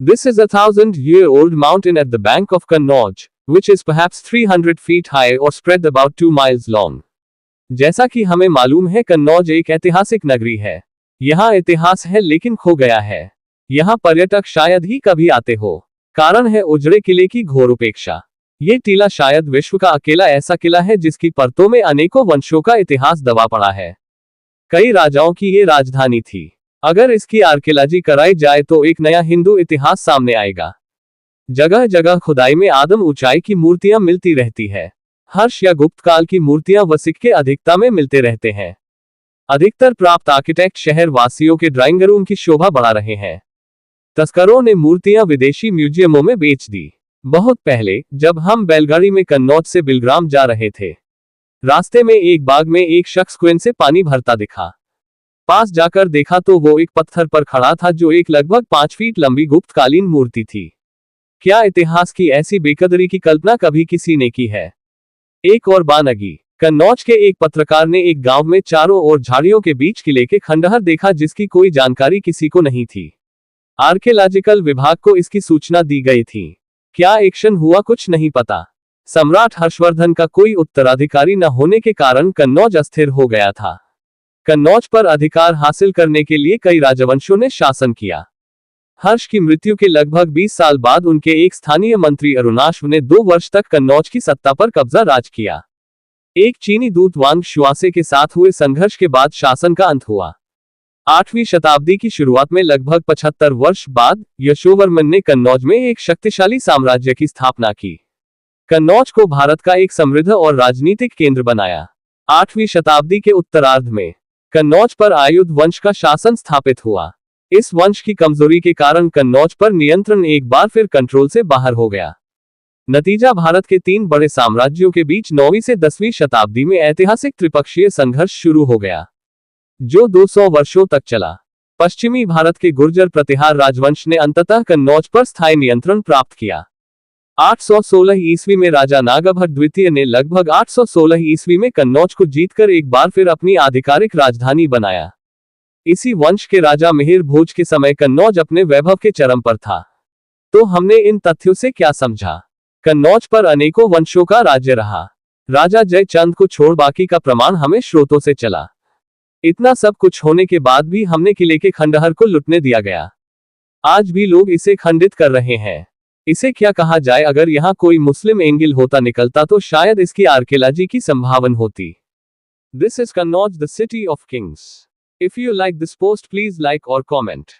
This is a 1,000-year-old mountain at the bank of Kannauj, which is perhaps 300 feet high or spread about 2 miles long. जैसा कि हमें मालूम है, कन्नौज एक ऐतिहासिक नगरी है। यहाँ इतिहास है लेकिन खो गया है। यहाँ पर्यटक शायद ही कभी आते हो। कारण है उजड़े किले की घोर उपेक्षा। ये टीला शायद विश्व का अकेला ऐसा किला है जिसकी परतों में अनेकों वंशों का इतिहास दबा पड़ा है। कई राजाओं की ये राजधानी थी। अगर इसकी आर्कियोलॉजी कराई जाए तो एक नया हिंदू इतिहास सामने आएगा। जगह जगह खुदाई में आदम ऊंचाई की मूर्तियां मिलती रहती है। हर्ष या गुप्त काल की मूर्तियां व सिक्के अधिकता में मिलते रहते हैं। अधिकतर प्राप्त आर्किटेक्ट शहर वासियों के ड्राइंग रूम की शोभा बढ़ा रहे हैं। तस्करों ने मूर्तियां विदेशी म्यूजियमों में बेच दी। बहुत पहले जब हम बैलगाड़ी में कन्नौज से बिलग्राम जा रहे थे, रास्ते में एक बाग में एक शख्स कुएं से पानी भरता दिखा। पास जाकर देखा तो वो एक पत्थर पर खड़ा था जो एक लगभग 5 फीट लंबी गुप्तकालीन मूर्ति थी। क्या इतिहास की ऐसी बेकदरी की कल्पना कभी किसी ने की है? एक और बानगी। कन्नौज के एक पत्रकार ने एक गांव में चारों ओर झाड़ियों के बीच किले के खंडहर देखा जिसकी कोई जानकारी किसी को नहीं थी। आर्कियोलॉजिकल विभाग को इसकी सूचना दी गई थी। क्या एक्शन हुआ कुछ नहीं पता। सम्राट हर्षवर्धन का कोई उत्तराधिकारी न होने के कारण कन्नौज अस्थिर हो गया था। कन्नौज पर अधिकार हासिल करने के लिए कई राजवंशों ने शासन किया। हर्ष की मृत्यु के लगभग 20 साल बाद उनके एक स्थानीय मंत्री अरुणाश्व ने 2 वर्ष तक कन्नौज की सत्ता पर कब्जा राज किया। एक चीनी दूत वांग शुआसे के साथ हुए संघर्ष के बाद शासन का अंत हुआ। 8वीं शताब्दी की शुरुआत में लगभग 75 वर्ष बाद यशोवर्मन ने कन्नौज में एक शक्तिशाली साम्राज्य की स्थापना की। कन्नौज को भारत का एक समृद्ध और राजनीतिक केंद्र बनाया। 8वीं शताब्दी के उत्तरार्ध में कन्नौज पर आयुध वंश का शासन स्थापित हुआ। इस वंश की कमजोरी के कारण कन्नौज पर नियंत्रण एक बार फिर कंट्रोल से बाहर हो गया। नतीजा भारत के 3 बड़े साम्राज्यों के बीच 9वीं से 10वीं शताब्दी में ऐतिहासिक त्रिपक्षीय संघर्ष शुरू हो गया, जो 200 वर्षों तक चला। पश्चिमी भारत के गुर्जर प्रतिहार राजवंश ने अंततः कन्नौज पर स्थायी नियंत्रण प्राप्त किया। 816 ईस्वी में राजा नागभट्ट द्वितीय ने लगभग 816 ईस्वी में कन्नौज को जीतकर एक बार फिर अपनी आधिकारिक राजधानी बनाया। इसी वंश के राजा मिहिर भोज के समय कन्नौज अपने वैभव के चरम पर था। तो हमने इन तथ्यों से क्या समझा? कन्नौज पर अनेकों वंशों का राज्य रहा। राजा जयचंद को छोड़ बाकी का प्रमाण हमें स्रोतों से चला। इतना सब कुछ होने के बाद भी हमने किले के खंडहर को लुटने दिया गया। आज भी लोग इसे खंडित कर रहे हैं। इसे क्या कहा जाए? अगर यहाँ कोई मुस्लिम एंगल होता निकलता तो शायद इसकी आर्कियोलॉजी की संभावना होती। This is Kannauj, the city of kings. If you like this post, please like or comment.